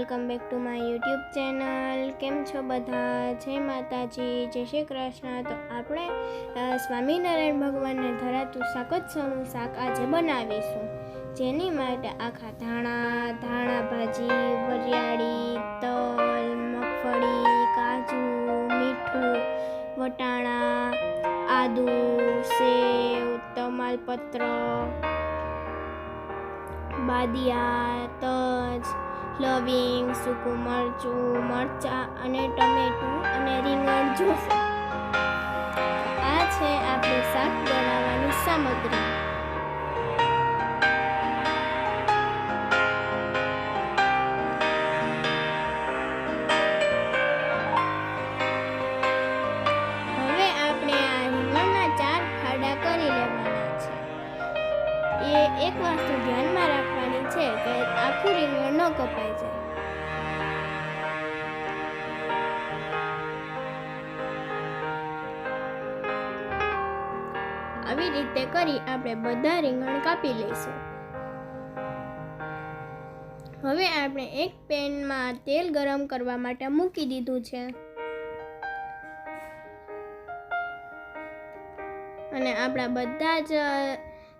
Welcome back to my YouTube channel. કેમ છો બધા? જય માતાજી, જય શ્રી કૃષ્ણ. તો આપણે સ્વામિનારાયણ ભગવાનને ધરાતું શાકોત્સવનું શાક આજે બનાવીશું, જેની માટે આખા ધાણા ભાજી, વરિયાળી, તલ, મગફળી, કાજુ, મીઠું, વટાણા, આદુ, સેવ, તમાલપત્ર, બાદિયા, તજ, લવિંગ, સૂકું મરચું, મરચાં અને ટમેટું અને રીંગણ જોશે. આ છે આપણે શાક બનાવવાની સામગ્રી. હવે આપણે આ રીંગણના 4 ખાડા કરી લેવાના છે. એ એક વસ્તુ ધ્યાનમાં રાખવાની છે કે આખું રીંગણ ન કપાઈ જાય. આવી રીતે કરી આપણે બધા રીંગણ કાપી લઈશું. હવે આપણે એક પેનમાં તેલ ગરમ કરવા માટે મૂકી દીધું છે અને આપણા બધા જ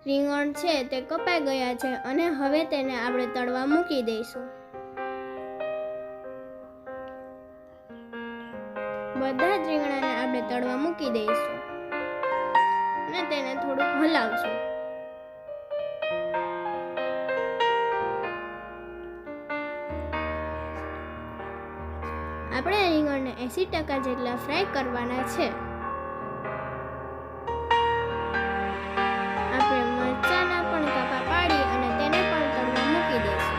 રીંગણ છે તે કપાઈ ગયા છે અને હવે તેને આપણે તળવા મૂકી દઈશું. બધા જ રીંગણાને આપણે તળવા મૂકી દઈશું અને તેને થોડુંક હલાવશું. આપણે રીંગણને 80% જેટલા ફ્રાય કરવાના છે. આપણે મરચાંના પણ કાપા પાડી અને તેને પણ તળવા મૂકી દઈશું.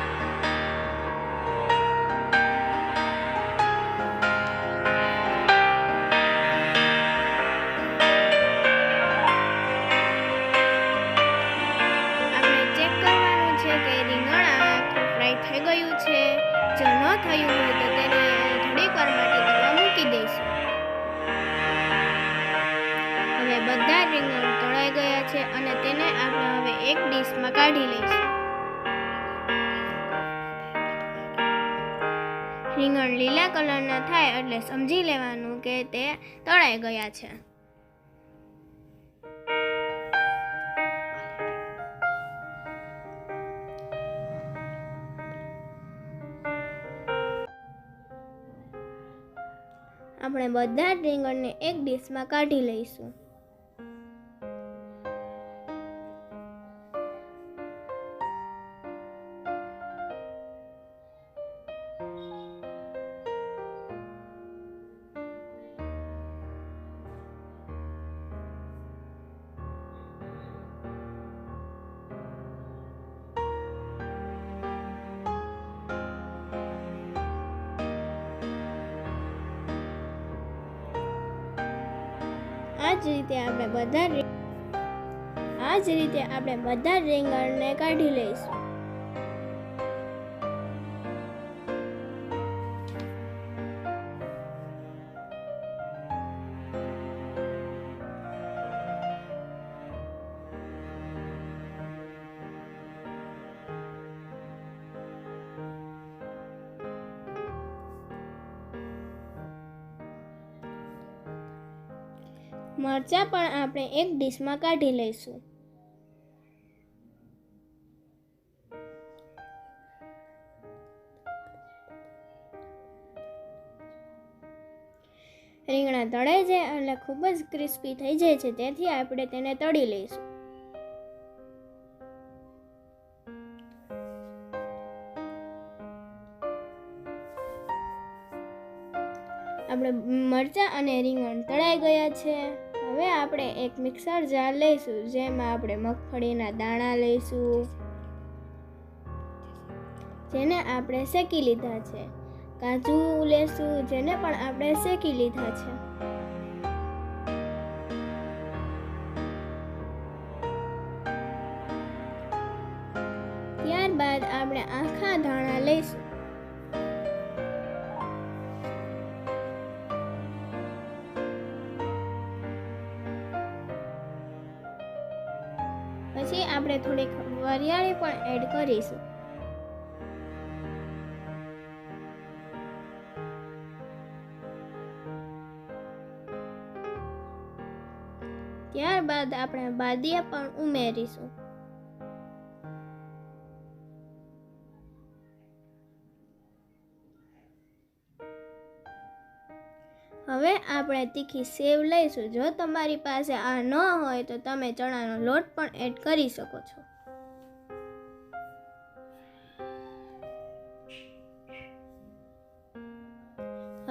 આપણે ચેક કરવાનું છે કે રીંગણ ફ્રાય થઈ ગયું છે. જો ન થયું હોય તો તેને થોડીક વાર માટે તળવા મૂકી દઈશું. હવે બધા રીંગણ તળાઈ ગયા છે અને તેને આપણે હવે એક ડીશમાં કાઢી લઈશું. રીંગણ લીલા કલરના થાય એટલે સમજી લેવાનું કે તે તળાઈ ગયા છે. આપણે બધા જ રીંગણને એક ડીશમાં કાઢી લઈશું. આ જ રીતે આપણે બધા રીંગણને કાઢી લઈશું. મરચાં પણ આપણે એક ડીશમાં કાઢી લઈશું. રીંગણા તળાઈ જાય એટલે ખૂબ જ ક્રિસ્પી થઈ જાય છે, તેથી આપણે તેને તળી લઈશું. આપણે મરચાં અને રીંગણ તળાઈ ગયા છે. હવે આપણે એક મિક્સર જાર લઈશું, જેમાં આપણે મગફળીના દાણા લઈશું, જેને આપણે શેકી લીધા છે. કાજુ લેશું, જેને પણ આપણે શેકી લીધા છે. ત્યારબાદ આપણે આખા ધાણા લઈશું. પછી આપણે થોડીક વરિયાળી પણ એડ કરીશું. ત્યારબાદ આપણે બાદિયા પણ ઉમેરીશું. હવે આપણે તીખી સેવ લઈશું. જો તમારી પાસે આ ન હોય તો તમે ચણાનો લોટ પણ એડ કરી શકો છો.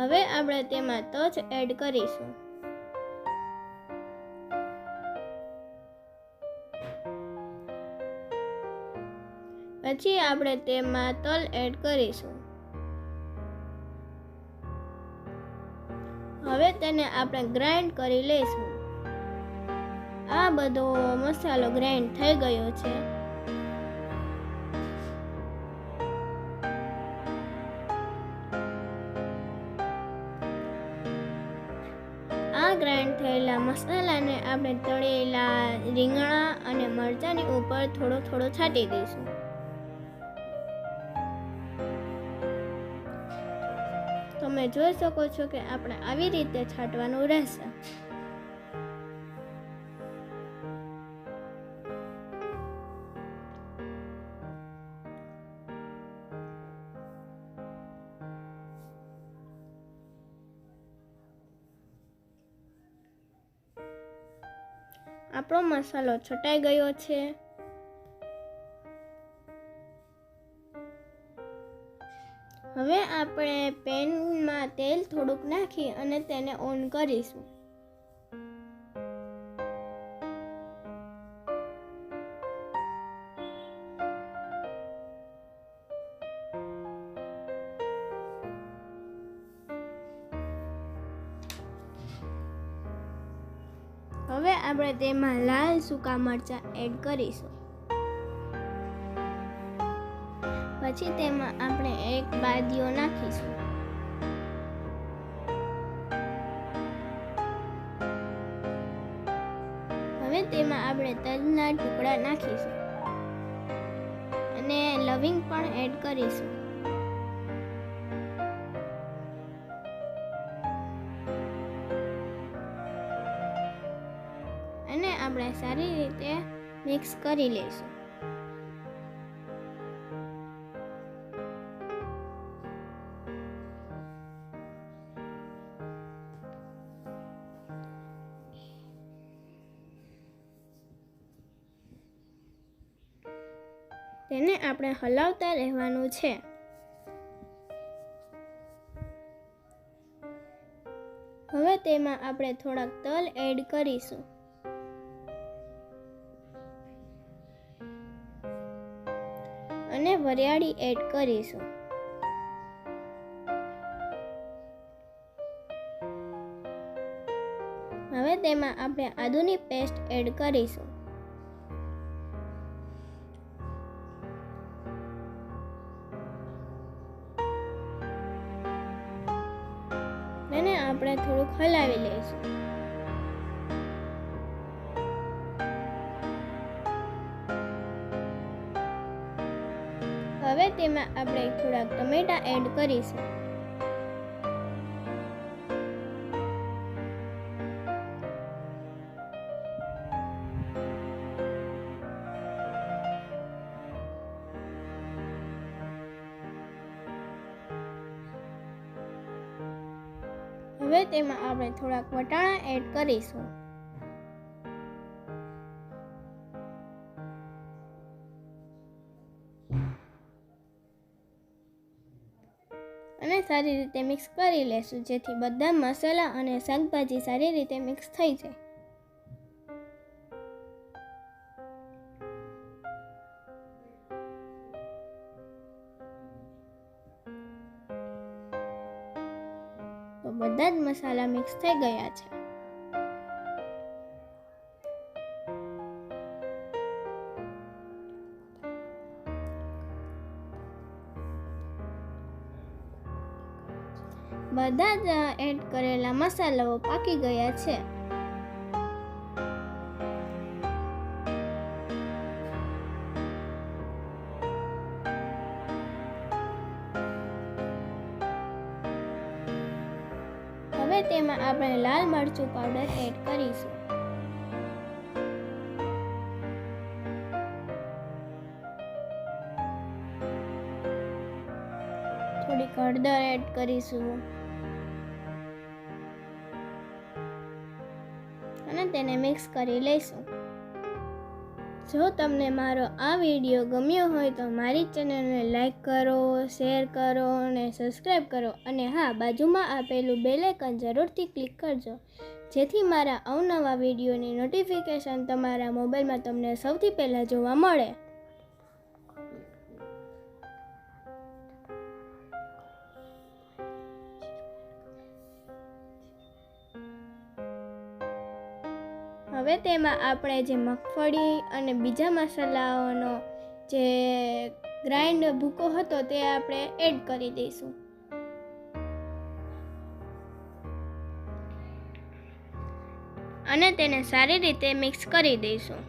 હવે આપણે તેમાં તજ એડ કરીશું. પછી આપણે તેમાં તલ એડ કરીશું. હવે તેને આપણે ગ્રાઇન્ડ કરી લઈશું. આ બધો મસાલો ગ્રાઇન્ડ થઈ ગયો છે. આ ગ્રાઇન્ડ થયેલા મસાલાને આપણે તળેલા રીંગણા અને મરચાંની ઉપર થોડો થોડો છાંટી દઈશું. તમે જોઈ શકો છો કે આપણે આવી રીતે છાંટવાનું રહેશે. આપણો મસાલો છટાઈ ગયો છે. હવે આપણે પેનમાં તેલ થોડુંક નાખી અને તેને ઓન કરીશું. હવે આપણે તેમાં લાલ સૂકા મરચાં એડ કરીશું. પછી તેમાં આપણે એક બાદિયો નાખીશું. હવે તેમાં આપણે તજના ટુકડા નાખીશું અને લવિંગ પણ એડ કરીશું. અને આપણે સારી રીતે મિક્સ કરી લઈશું. તેને આપણે હલાવતા રહેવાનું છે. હવે તેમાં આપણે થોડાક તલ એડ કરીશું. અને વરિયાળી એડ કરીશું. હવે તેમાં આપણે આદુની પેસ્ટ એડ કરીશું. અને આપણે થોડુંક હલાવી લઈશું. હવે તેમાં આપણે થોડાક ટમેટા એડ કરીશું. હવે તેમાં આપણે થોડાક વટાણા એડ કરીશું. અને સારી રીતે મિક્સ કરી લેશું, જેથી બધા મસાલા અને શાકભાજી સારી રીતે મિક્સ થઈ જાય. તો બધા જ મસાલા મિક્સ થઈ ગયા છે. બધા જ એડ કરેલા મસાલાઓ પાકી ગયા છે. હવે તેમાં આપણે લાલ મરચું પાવડર એડ કરીશું. હળદર એડ કરીશું અને તેને મિક્સ કરી લઈશું. જો તમને મારો આ વિડીયો ગમ્યો હોય તો મારી ચેનલને લાઈક કરો, શેર કરો અને સબસ્ક્રાઈબ કરો. અને હા, બાજુમાં આપેલું બેલ આઇકન જરૂરથી ક્લિક કરજો, જેથી મારા અવનવા વિડીયોની નોટિફિકેશન તમારા મોબાઈલમાં તમને સૌથી પહેલાં જોવા મળે. હવે તેમાં આપણે જે મગફળી અને બીજા મસાલાઓનો જે ગ્રાઇન્ડ ભૂકો હતો તે આપણે એડ કરી દઈશું. અને તેને સારી રીતે મિક્સ કરી દઈશું.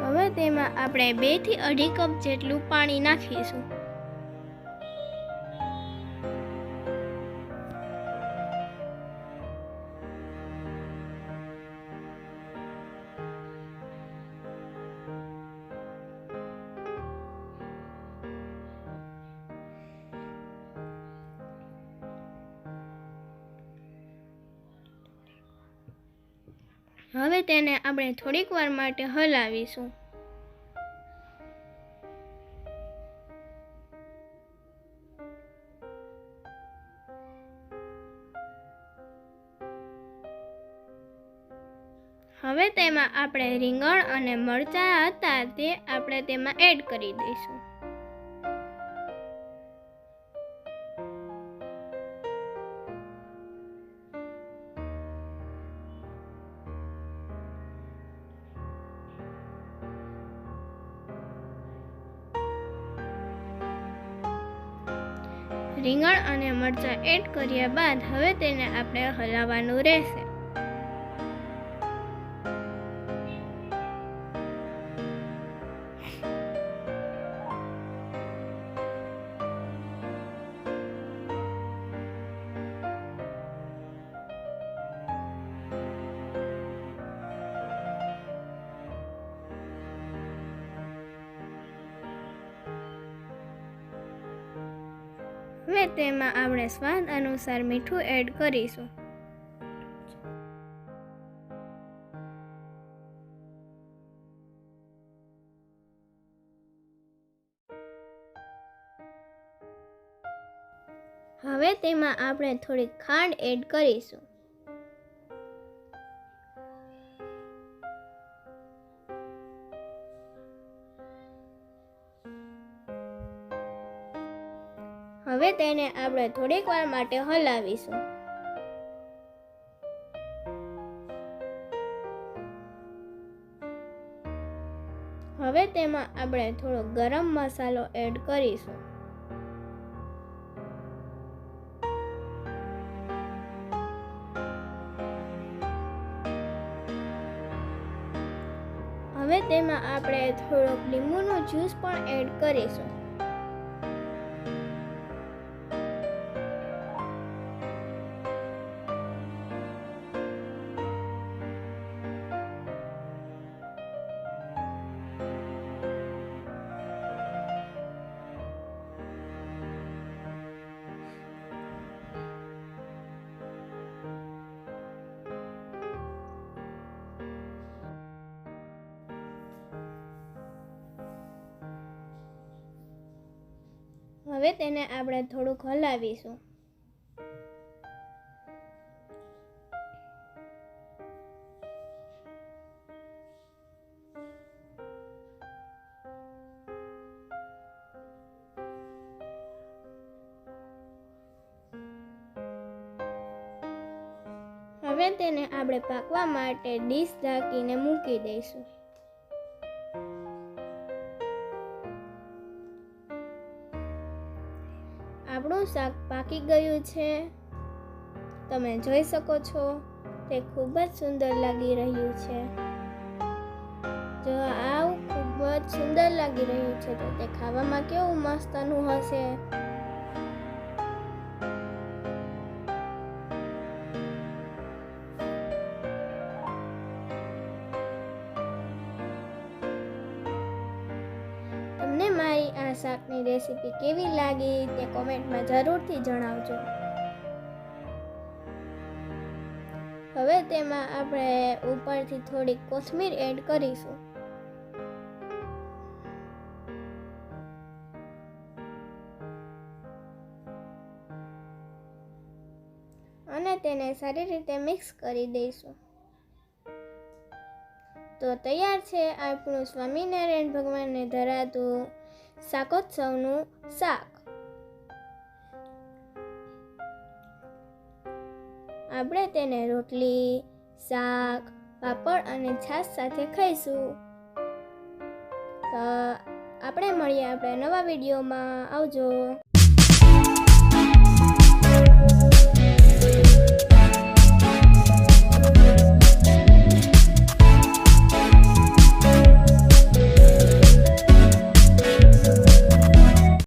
હવે તેમાં આપણે 2 થી 2.5 કપ જેટલું પાણી નાખીશું. હવે તેને આપણે થોડીક વાર માટે હલાવીશું. હવે તેમાં આપણે રીંગણ અને મરચાં હતા તે આપણે તેમાં એડ કરી દઈશું. રીંગણ અને મરચાં એડ કર્યા બાદ હવે તેને આપણે હલાવવાનું રહેશે. હવે તેમાં આપણે સ્વાદ અનુસાર મીઠું એડ કરીશું. હવે તેમાં આપણે થોડી ખાંડ એડ કરીશું. હવે તેને આપણે થોડીક વાર માટે હલાવીશું. હવે તેમાં આપણે થોડો ગરમ મસાલો એડ કરીશું. હવે તેમાં આપણે થોડોક લીંબુનો જ્યુસ પણ એડ કરીશું. હવે તેને આપણે થોડુંક હલાવીશું. હવે તેને આપણે પાકવા માટે ડીશ ઢાંકીને મૂકી દઈશું. આપણું શાક પાકી ગયું છે. તમે જોઈ શકો છો તે ખૂબ જ સુંદર લાગી રહ્યું છે. જો આવું ખૂબ ખૂબ જ સુંદર લાગી રહ્યું છે, તો તે ખાવામાં કેવું મસ્તનું હશે. તમને મારી આ શાકની રેસીપી કેવી લાગી તે કોમેન્ટમાં જરૂરથી જણાવજો. હવે તેમાં આપણે ઉપરથી થોડી કોથમીર એડ કરીશું અને તેને સારી રીતે મિક્સ કરી દઈશું. તો તૈયાર છે આપણું સ્વામિનારાયણ ભગવાનને ધરાતું શાકોત્સવનું શાક. આપણે તેને રોટલી, શાક, પાપડ અને છાશ સાથે ખાઈશું. તો આપણે મળીએ આપણે નવા વિડીયોમાં. આવજો.